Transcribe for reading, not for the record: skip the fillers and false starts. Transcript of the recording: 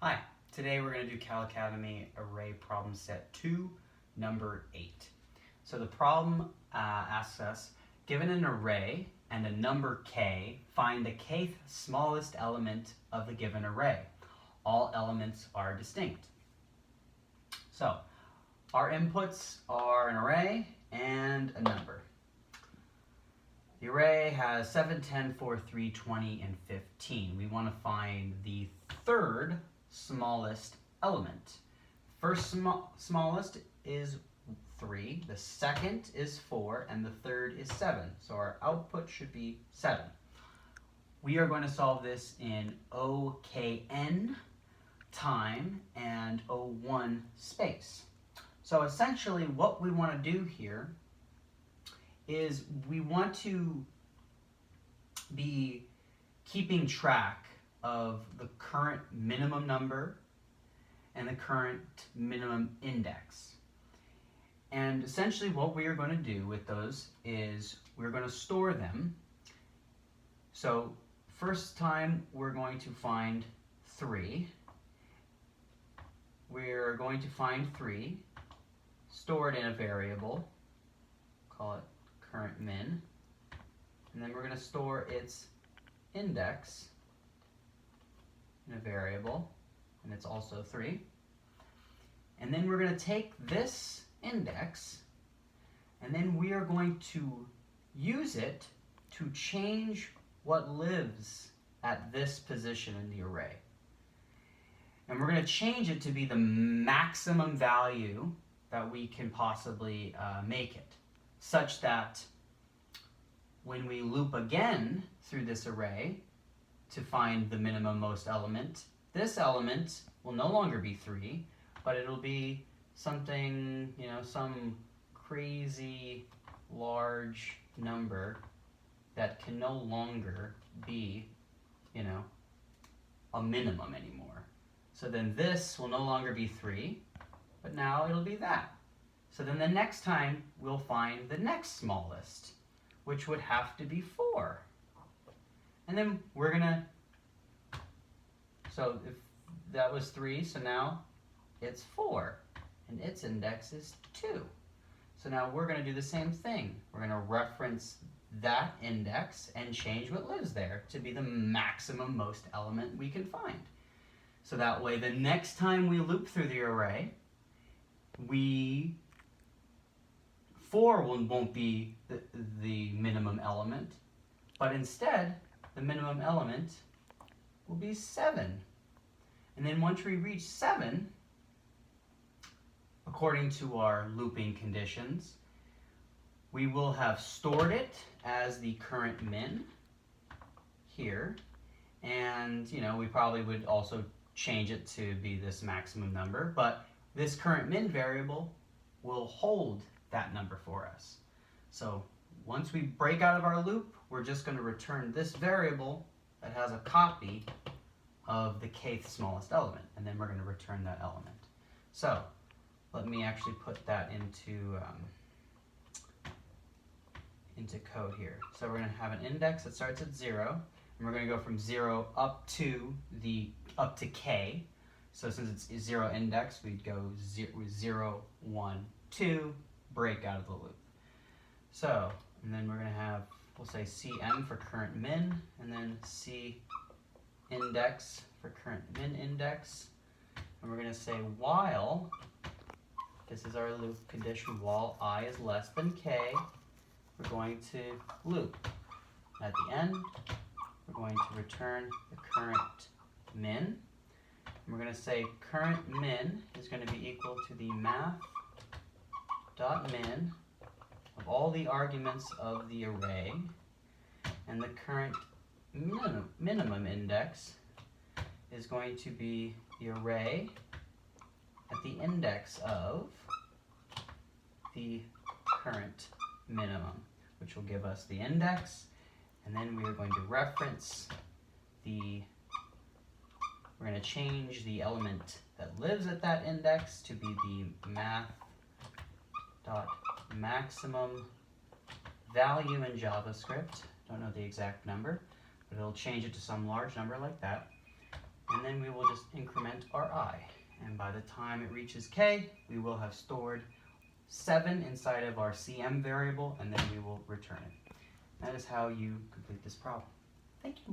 Hi, today we're going to do Khan Academy Array Problem Set 2, number 8. So the problem asks us, given an array and a number k, find the kth smallest element of the given array. All elements are distinct. So our inputs are an array and a number. The array has 7, 10, 4, 3, 20, and 15. We want to find the third smallest element. First smallest is 3, the second is 4, and the third is 7. So our output should be 7. We are going to solve this in OKN time and O1 space. So essentially what we want to do here is we want to be keeping track of the current minimum number and the current minimum index. And essentially what we are going to do with those is we're going to store them. So first time we're going to find 3. We're going to find 3, store it in a variable, call it current min, and then we're going to store its index in a variable, and it's also 3. And then we're going to take this index, and then we are going to use it to change what lives at this position in the array. And we're going to change it to be the maximum value that we can possibly make it, such that when we loop again through this array to find the minimum most element, this element will no longer be 3, but it'll be something, some crazy large number that can no longer be, a minimum anymore. So then this will no longer be 3, but now it'll be that. So then the next time we'll find the next smallest, which would have to be 4. And then we're gonna, so if that was 3, so now it's 4, and its index is 2. So now we're gonna do the same thing. We're gonna reference that index and change what lives there to be the maximum most element we can find. So that way the next time we loop through the array, 4 won't be the minimum element, but instead the minimum element will be 7. And then once we reach 7, according to our looping conditions, we will have stored it as the current min here, and we probably would also change it to be this maximum number, but this current min variable will hold that number for us. So once we break out of our loop, we're just going to return this variable that has a copy of the kth smallest element, and then we're going to return that element. So let me actually put that into code here. So we're going to have an index that starts at 0, and we're going to go from 0 up to k. So since it's 0 index, we'd go 0, 1, 2, break out of the loop. So, and then we're going to have, we'll say cm for current min, and then c index for current min index. And we're going to say while, this is our loop condition, while I is less than k, we're going to loop. At the end, we're going to return the current min. And we're going to say current min is going to be equal to the math.min of all the arguments of the array, and the current minimum index is going to be the array at the index of the current minimum, which will give us the index, and then we are going to reference we're going to change the element that lives at that index to be the math.maximum value in JavaScript. Don't know the exact number, but it'll change it to some large number like that. And then we will just increment our I. And by the time it reaches k, we will have stored 7 inside of our cm variable, and then we will return it. That is how you complete this problem. Thank you.